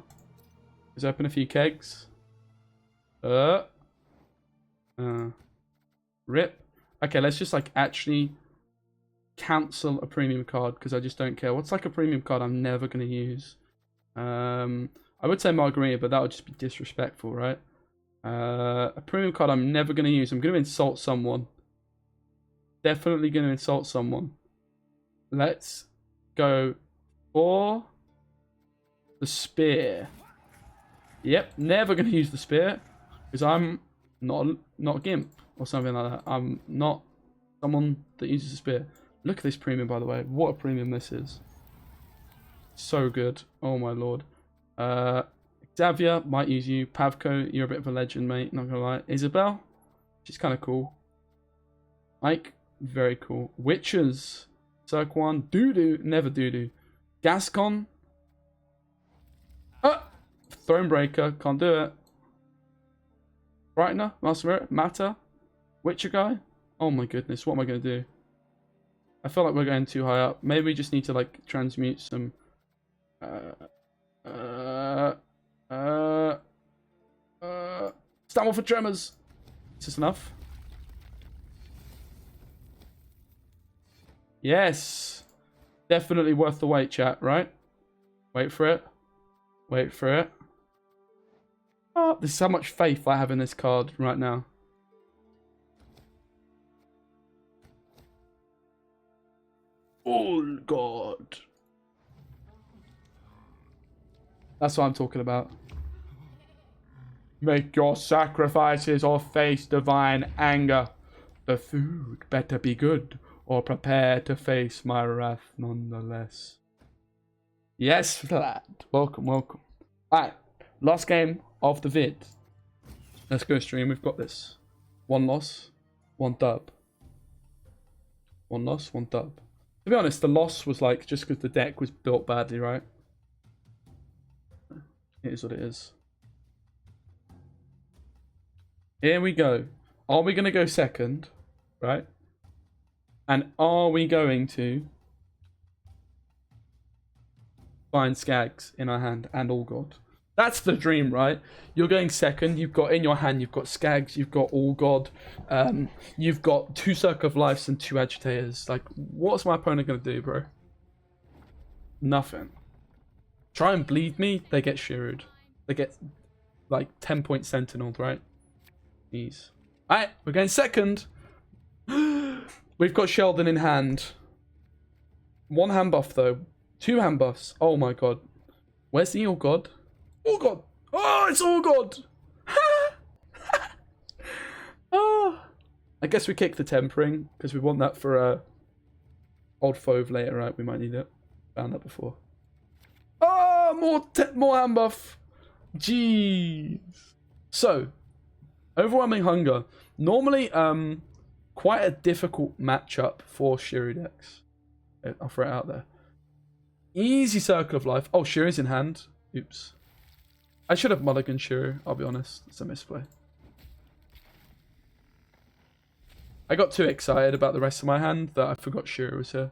Let's open a few kegs. Rip. Okay, let's just like actually cancel a premium card because I just don't care. What's like a premium card I'm never going to use? I would say Margarita, but that would just be disrespectful, right? A premium card I'm never going to use. I'm going to insult someone. Definitely going to insult someone. Let's go for the spear. Yep, never going to use the spear because I'm not a gimp or something like that. I'm not someone that uses a spear. Look at this premium, by the way. What a premium this is. So good. Oh my lord. Xavier, might use you. Pavko, you're a bit of a legend, mate. Not gonna lie. Isabel, she's kind of cool. Ike, very cool. Witchers, Cirquan, Doodoo, never Doodoo. Gascon, Thronebreaker, can't do it. Brightener, Master Mirror, Matter, Witcher guy. Oh my goodness, what am I gonna do? I feel like we're going too high up. Maybe we just need to like transmute some. Stamble for Tremors. Is this enough? Yes. Definitely worth the wait, chat, right? Wait for it. Wait for it. Oh, there's so much faith I have in this card right now. Oh, God. That's what I'm talking about. Make your sacrifices or face divine anger. The food better be good, or prepare to face my wrath nonetheless. Yes, lad. Welcome, welcome. Alright, last game of the vid. Let's go stream, we've got this. 1 loss, 1 dub. 1 loss, 1 dub. To be honest, the loss was like just because the deck was built badly, right? It is what it is. Here we go. Are we going to go second? Right? And are we going to find Skaggs in our hand and Allgod? That's the dream, right? You're going second. You've got in your hand, you've got Skaggs, you've got Allgod. You've got 2 Circle of Lives and 2 Agitators. Like, what's my opponent going to do, bro? Nothing. Try and bleed me, they get Schirru'd. They get, like, 10-point Sentineled, right? Jeez. Alright, we're going second. We've got Sheldon in hand. 1 hand buff, though. 2 hand buffs. Oh, my God. Where's the Allgod? Allgod! Oh, it's Allgod! Oh. I guess we kick the Tempering, because we want that for Old Fove later, right? We might need it. Found that before. Oh, more hand buff. Jeez. So, overwhelming hunger. Normally, quite a difficult matchup for Schirru decks. I'll throw it out there. Easy Circle of Life. Oh, Shiru's in hand. Oops. I should have mulliganed Schirru, I'll be honest. It's a misplay. I got too excited about the rest of my hand that I forgot Schirru was here.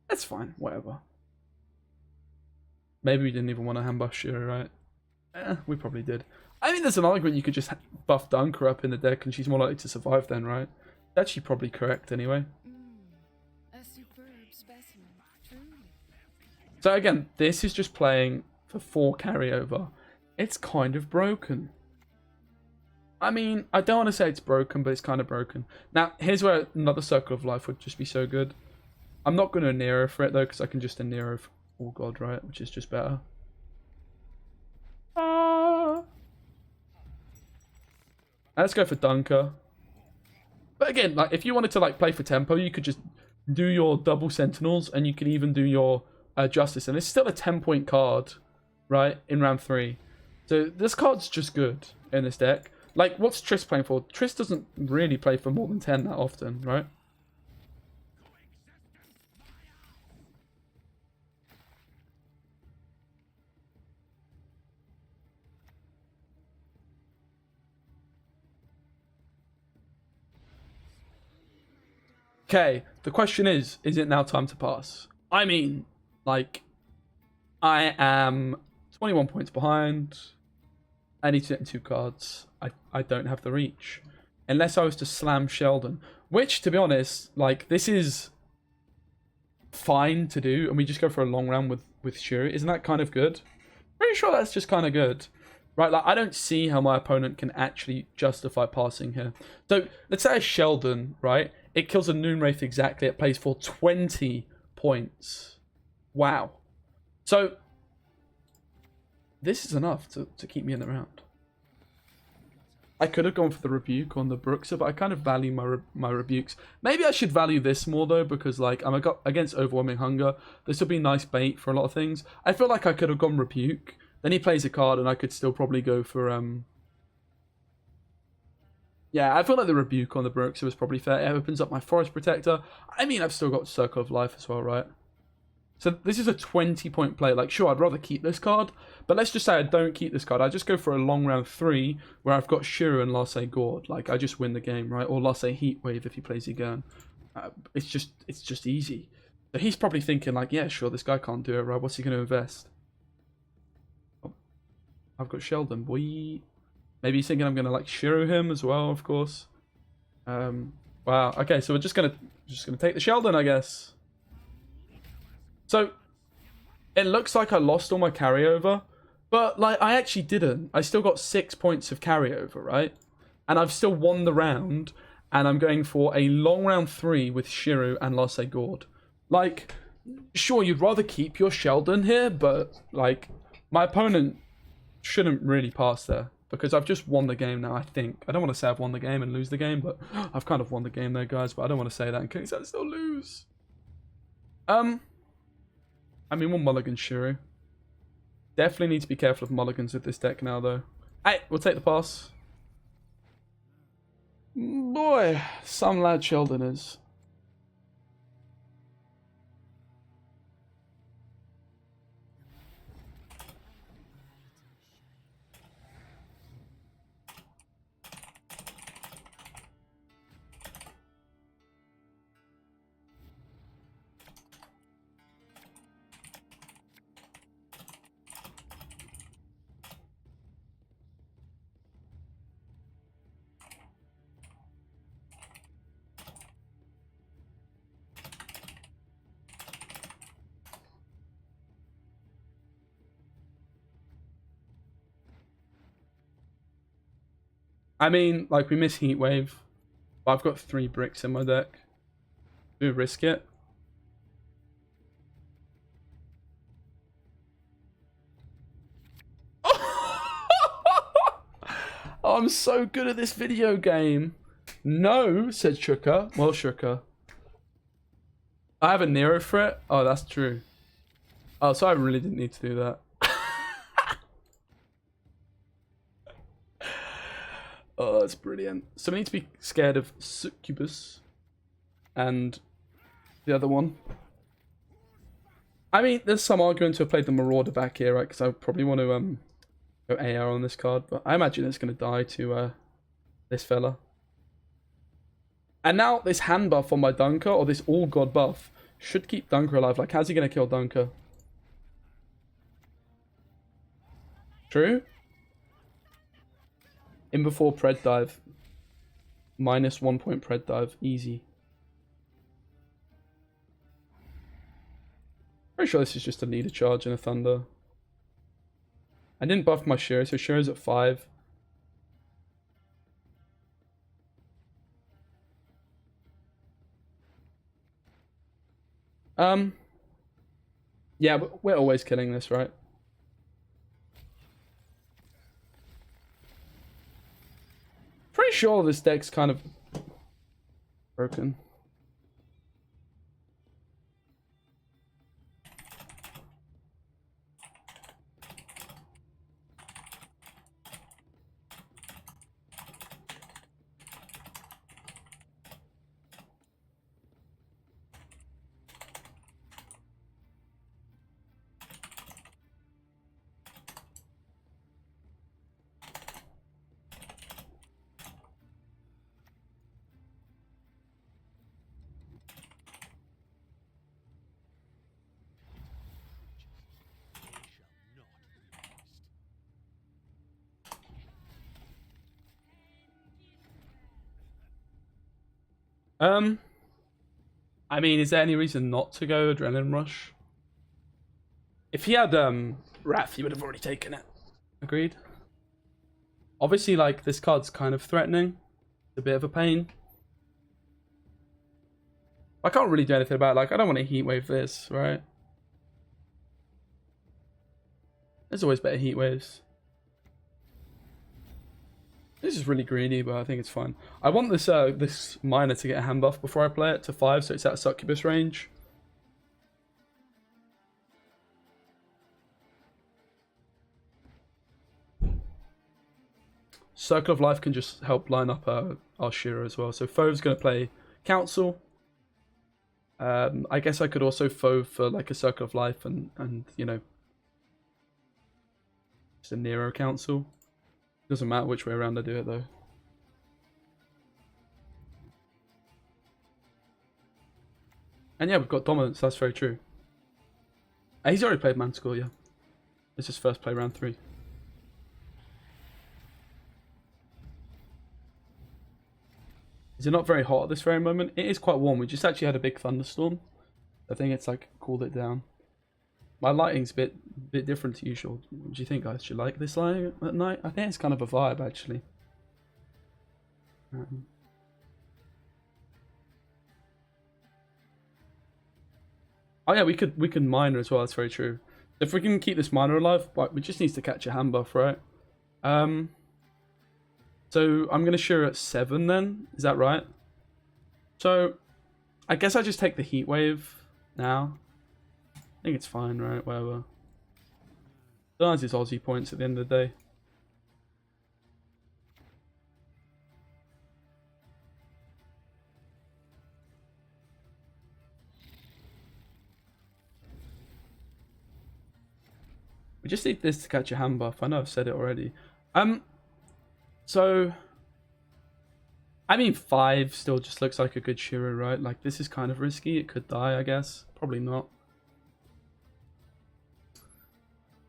That's fine, whatever. Maybe we didn't even want to hand buff Schirru, right? We probably did. I mean, there's an argument you could just buff Dunker up in the deck and she's more likely to survive then, right? That's actually probably correct anyway. A superb specimen, truly. So again, this is just playing for 4 carryover. It's kind of broken. I mean, I don't want to say it's broken, but it's kind of broken. Now, here's where another Circle of Life would just be so good. I'm not going to Nero for it, though, because I can just Nero for Allgod, right? Which is just better. Let's go for Dunker. But again, like if you wanted to like play for tempo, you could just do your double Sentinels, and you could even do your Justice. And it's still a 10-point card, right, in round 3. So this card's just good in this deck. Like, what's Triss playing for? Triss doesn't really play for more than 10 that often, right? Okay, the question is it now time to pass? I mean, like, I am 21 points behind. I need to get 2 cards. I don't have the reach. Unless I was to slam Sheldon. Which, to be honest, like, this is fine to do. And we just go for a long round with Schirru. Isn't that kind of good? Pretty sure that's just kind of good. Right, like, I don't see how my opponent can actually justify passing here. So, let's say a Sheldon, right? It kills a Noon Wraith exactly. It plays for 20 points. Wow. So, this is enough to keep me in the round. I could have gone for the Rebuke on the Bruxer, but I kind of value my Rebukes. Maybe I should value this more, though, because like I'm against Overwhelming Hunger. This would be nice bait for a lot of things. I feel like I could have gone Rebuke. Then he plays a card, and I could still probably go for... Yeah, I feel like the Rebuke on the Bruxer was probably fair. It opens up my Forest Protector. I mean, I've still got Circle of Life as well, right? So this is a 20-point play. Like, sure, I'd rather keep this card, but let's just say I don't keep this card. I just go for a long round 3 where I've got Schirru and Lasse Gord. Like, I just win the game, right? Or Lasse Heatwave if he plays again. It's just easy. So he's probably thinking, like, yeah, sure, this guy can't do it, right? What's he going to invest? Oh, I've got Sheldon, boy. Maybe he's thinking I'm going to, like, Schirru him as well, of course. Wow. Okay, so we're just gonna take the Sheldon, I guess. So, it looks like I lost all my carryover, but, like, I actually didn't. I still got 6 points of carryover, right? And I've still won the round, and I'm going for a long round 3 with Schirru and Lasse Gord. Like, sure, you'd rather keep your Sheldon here, but, like, my opponent shouldn't really pass there, because I've just won the game now, I think. I don't want to say I've won the game and lose the game, but I've kind of won the game there, guys, but I don't want to say that in case I still lose. I mean, we'll mulligan Schirru. Definitely need to be careful of mulligans with this deck now, though. Hey, we'll take the pass. Boy, some lad Sheldon is. I mean, like, we miss Heatwave, but I've got 3 bricks in my deck. Do we risk it? Oh, I'm so good at this video game. No, said Shuka. Well, Shuka. I have a Nero for it? Oh, that's true. Oh, so I really didn't need to do that. Oh, that's brilliant. So we need to be scared of Succubus and the other one. I mean, there's some argument to have played the Marauder back here, right? Because I probably want to go AR on this card, but I imagine it's going to die to this fella. And now this hand buff on my Dunker, or this Allgod buff, should keep Dunker alive. Like, how's he going to kill Dunker? True? In before Pred Dive. -1 point Pred Dive. Easy. Pretty sure this is just a leader charge and a Thunder. I didn't buff my Schirru, so Schirru's at 5. Yeah, but we're always killing this, right? Pretty sure this deck's kind of broken. I mean, is there any reason not to go Adrenaline Rush? If he had Wrath, he would have already taken it. Agreed. Obviously, like, this card's kind of threatening. It's a bit of a pain. I can't really do anything about it. Like, I don't want to heat wave this, right? There's always better heat waves. This is really greedy, but I think it's fine. I want this this miner to get a hand buff before I play it to 5, so it's at Succubus range. Circle of Life can just help line up our Schirru as well. So Fove's going to play Council. I guess I could also Fove for like a Circle of Life and you know, just a Nero Council. Doesn't matter which way around I do it though. And yeah, we've got Dominance, that's very true. He's already played Manticore, yeah. It's his first play round 3. Is it not very hot at this very moment? It is quite warm. We just actually had a big thunderstorm. I think it's like cooled it down. My lighting's a bit different to usual. What do you think, guys? Do you like this lighting at night? I think it's kind of a vibe, actually. Oh yeah, we could miner as well. That's very true. If we can keep this miner alive, we just need to catch a hand buff, right? So I'm gonna Schirru at 7 then. Is that right? So I guess I just take the heat wave now. I think it's fine, right? Whatever. Sometimes it's Aussie points at the end of the day. We just need this to catch a hand buff. I know I've said it already. So I mean 5 still just looks like a good Schirru, right? Like this is kind of risky. It could die, I guess. Probably not.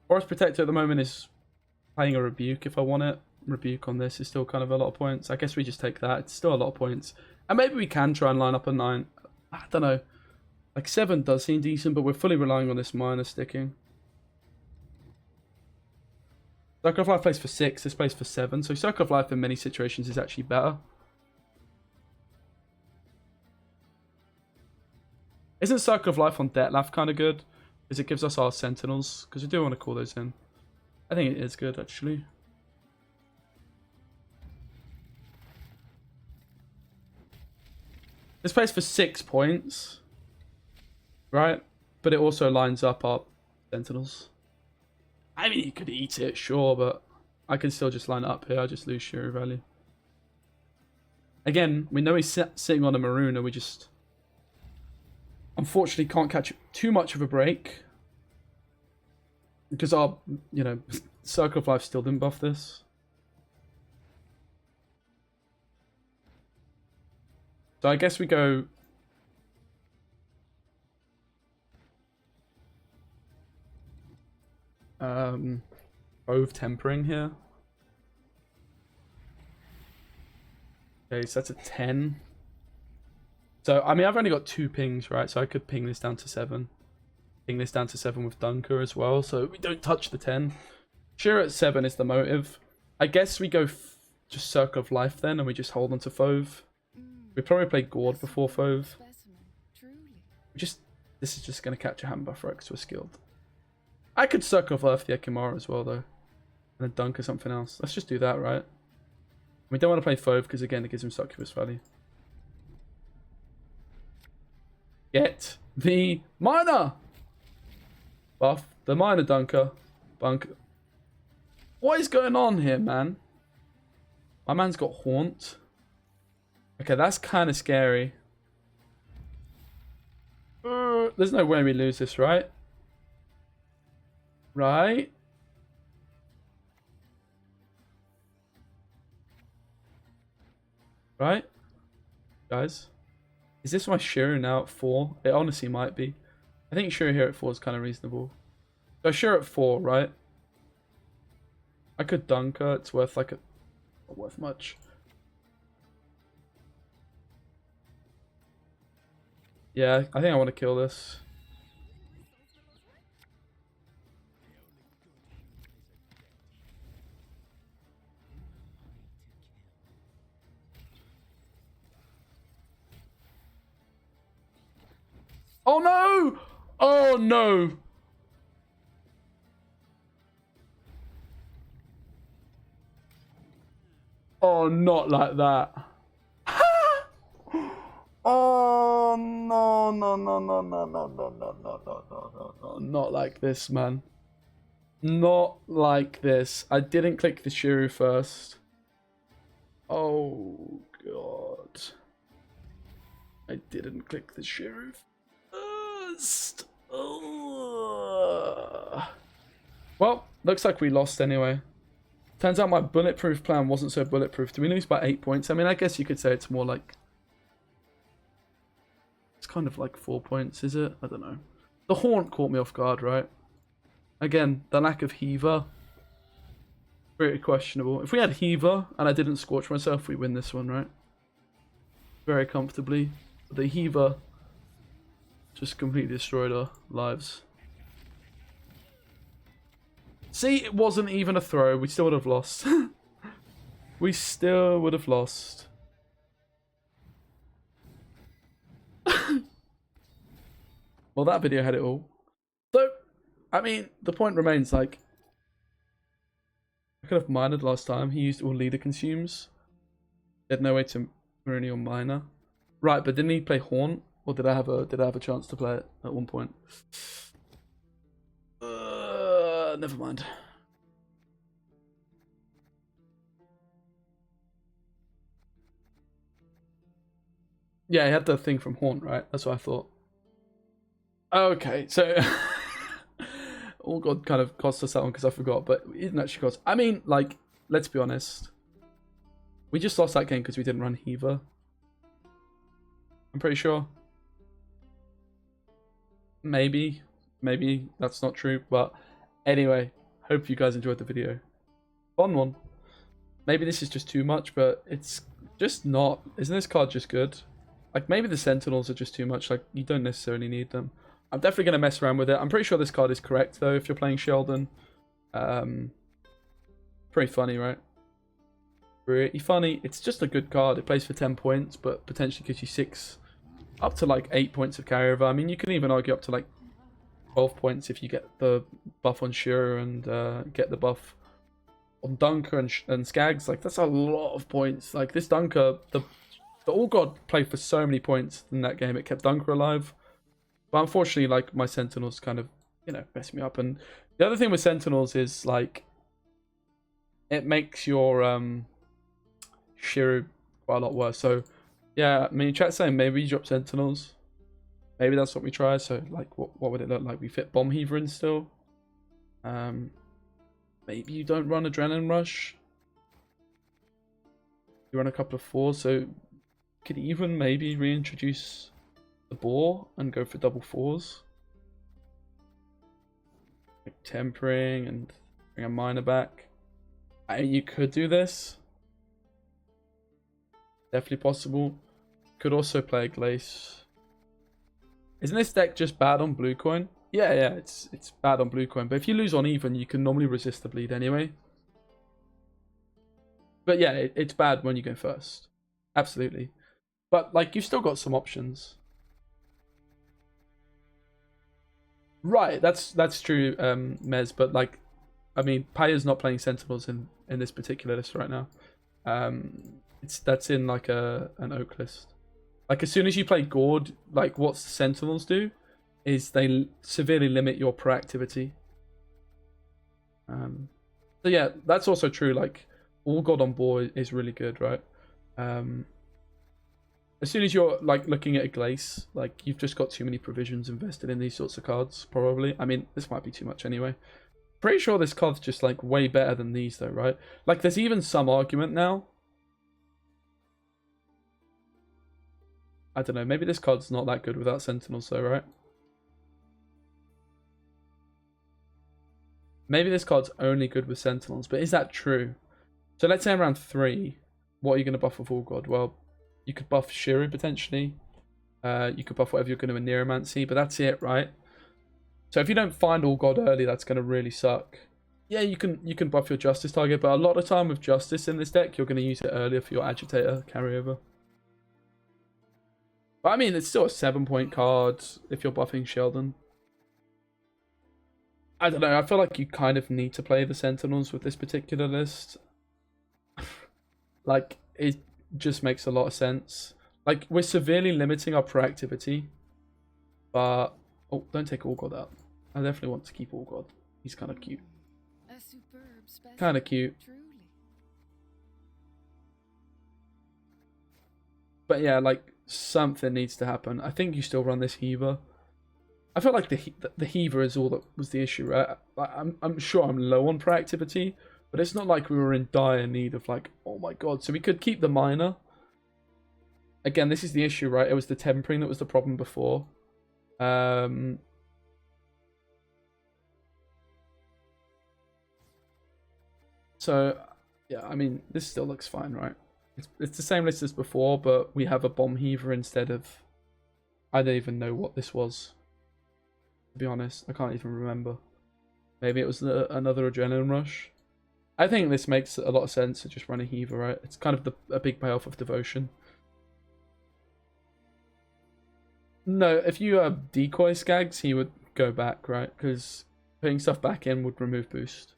Forest Protector at the moment is playing a Rebuke if I want it. Rebuke on this is still kind of a lot of points. I guess we just take that. It's still a lot of points. And maybe we can try and line up a 9. I don't know. Like 7 does seem decent, but we're fully relying on this miner sticking. Circle of Life plays for 6. This plays for 7. So Circle of Life in many situations is actually better. Isn't Circle of Life on Detlef kind of good? Because it gives us our Sentinels. Because we do want to call those in. I think it is good, actually. This plays for 6 points. Right? But it also lines up our Sentinels. I mean, you could eat it, sure, but I can still just line it up here. I just lose Schirru value. again, we know he's sitting on a Maroon, and we just unfortunately can't catch too much of a break. Because our, you know, Circle of Life still didn't buff this. So I guess we go... Ove Tempering here. Okay, so that's a 10. So, I mean, I've only got 2 pings, right? So I could ping this down to 7. Ping this down to 7 with Dunker as well. So we don't touch the 10. Sure, at 7 is the motive. I guess we go just Circle of Life then, and we just hold on to Fove. We probably play Gord before Fove. This is just going to catch a hand buffer because we're skilled. I could Circle of Life the Ekimara as well, though. And then Dunker something else. Let's just do that, right? We don't want to play Fove because, again, it gives him Succubus value. Get the Miner! Buff the Miner, Dunker. Bunker. What is going on here, man? My man's got Haunt. Okay, that's kind of scary. There's no way we lose this, right? Right? Right? Guys? Is this my Schirru now at 4? It honestly might be. I think Schirru here at 4 is kind of reasonable. So Schirru at 4, right? I could Dunker. It's worth like a... not worth much. Yeah, I think I want to kill this. Oh no! Oh no! Oh, not like that. Oh no, no, no, no, no, no, no, no, no, no, no, no, no, not like this, man. Not like this. I didn't click the Schirru first. Oh god. I didn't click the Schirru first. Well, looks like we lost anyway. Turns out my bulletproof plan wasn't so bulletproof. Did we lose by 8 points? I mean, I guess you could say it's more like... it's kind of like 4 points, is it? I don't know. The Haunt caught me off guard, right? Again, the lack of Heaver. Very questionable. If we had Heaver and I didn't Scorch myself, we win this one, right? Very comfortably. But the Heaver just completely destroyed our lives. See, it wasn't even a throw. We still would have lost. We still would have lost. Well, that video had it all. So, I mean, the point remains, like, I could have minored last time. He used all leader consumes. He had no way to Marine or Miner. Right, but didn't he play Haunt? Or did I have a chance to play it at one point? Never mind. Yeah, he had the thing from Haunt, right? That's what I thought. Okay, so Allgod kind of cost us that one because I forgot, but it didn't actually cost. I mean, like, let's be honest. We just lost that game because we didn't run Heaver. I'm pretty sure. Maybe that's not true, but anyway, hope you guys enjoyed the video. Fun one. Maybe this is just too much, but it's just not. Isn't this card just good? Like, maybe the Sentinels are just too much. Like, you don't necessarily need them. I'm definitely going to mess around with it. I'm pretty sure this card is correct, though, if you're playing Sheldon. Pretty funny, right? Pretty funny. It's just a good card. It plays for 10 points, but potentially gives you 6, up to like 8 points of carryover. I mean, you can even argue up to like 12 points if you get the buff on Schirru and get the buff on Dunker and Skaggs. Like, that's a lot of points. Like, this Dunker, the Allgod played for so many points in that game. It kept Dunker alive. But unfortunately, like, my Sentinels kind of, you know, messed me up. And the other thing with Sentinels is, like, it makes your Schirru quite a lot worse. So yeah, I mean, chat's saying maybe you drop Sentinels. Maybe that's what we try. So like, what would it look like? We fit Bomb Heaver in still. Maybe you don't run Adrenaline Rush. You run a couple of 4s, so you could even maybe reintroduce the Boar and go for double 4s. Like tempering and bring a miner back. You could do this. Definitely possible. Could also play a Glace. Isn't this deck just bad on blue coin? Yeah, it's bad on blue coin. But if you lose on even, you can normally resist the bleed anyway. But yeah, it's bad when you go first. Absolutely. But like, you've still got some options. Right, that's true, Mez. But like, I mean, Paya's not playing Sentinels in this particular list right now. That's in like an oak list. Like, as soon as you play Gord, like what Sentinels do is they severely limit your proactivity. So yeah, that's also true. Like, Allgod on board is really good, right? As soon as you're like looking at a Glace, like you've just got too many provisions invested in these sorts of cards, probably. I mean, this might be too much anyway. Pretty sure this card's just like way better than these though, right? Like, there's even some argument now. I don't know, maybe this card's not that good without Sentinels though, right? Maybe this card's only good with Sentinels, but is that true? So let's say around 3, what are you going to buff with Allgod? Well, you could buff Schirru potentially. You could buff whatever you're going to in Neuromancy, but that's it, right? So if you don't find Allgod early, that's going to really suck. Yeah, you can buff your Justice target, but a lot of time with Justice in this deck, you're going to use it earlier for your Agitator carryover. But I mean, it's still a 7-point card if you're buffing Sheldon. I don't know, I feel like you kind of need to play the Sentinels with this particular list. Like, it just makes a lot of sense. Like, we're severely limiting our proactivity. But, oh, don't take Allgod out. I definitely want to keep Allgod. He's kind of cute. A superb specimen. Kind of cute. Truly. But yeah, like, something needs to happen. I think you still run this Heaver. I feel like the Heaver is all that was the issue, right? I'm sure I'm low on proactivity, but it's not like we were in dire need of like, oh my god. So we could keep the miner. Again, this is the issue, right? It was the tempering that was the problem before. So yeah, I mean, this still looks fine, right? It's the same list as before, but we have a Bomb Heaver instead of... I don't even know what this was. To be honest, I can't even remember. Maybe it was another Adrenaline Rush. I think this makes a lot of sense to just run a Heaver, right? It's kind of a big payoff of Devotion. No, if you decoy Skaggs, he would go back, right? Because putting stuff back in would remove boost.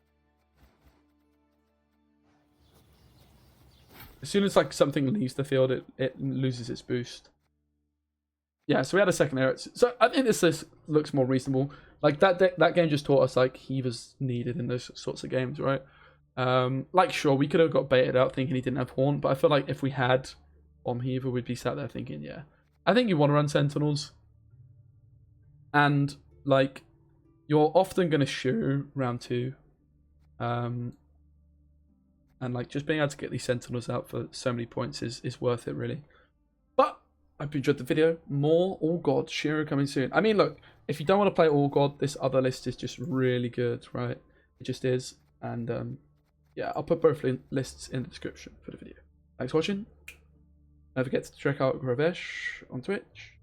As soon as like something leaves the field, it loses its boost. Yeah, so we had a second error. So I think this list looks more reasonable. Like that game just taught us like Heavers needed in those sorts of games, right? Like sure, we could have got baited out thinking he didn't have Haunt, but I feel like if we had Bomb Heaver, we'd be sat there thinking, yeah, I think you want to run Sentinels, and like you're often going to Shirru round 2, and like just being able to get these Sentinels out for so many points is worth it really. But I hope you enjoyed the video. More Allgod, Schirru coming soon. I mean, look, if you don't want to play Allgod, this other list is just really good, right? It just is. And yeah, I'll put both lists in the description for the video. Thanks for watching. Don't forget to check out Gravesh on Twitch.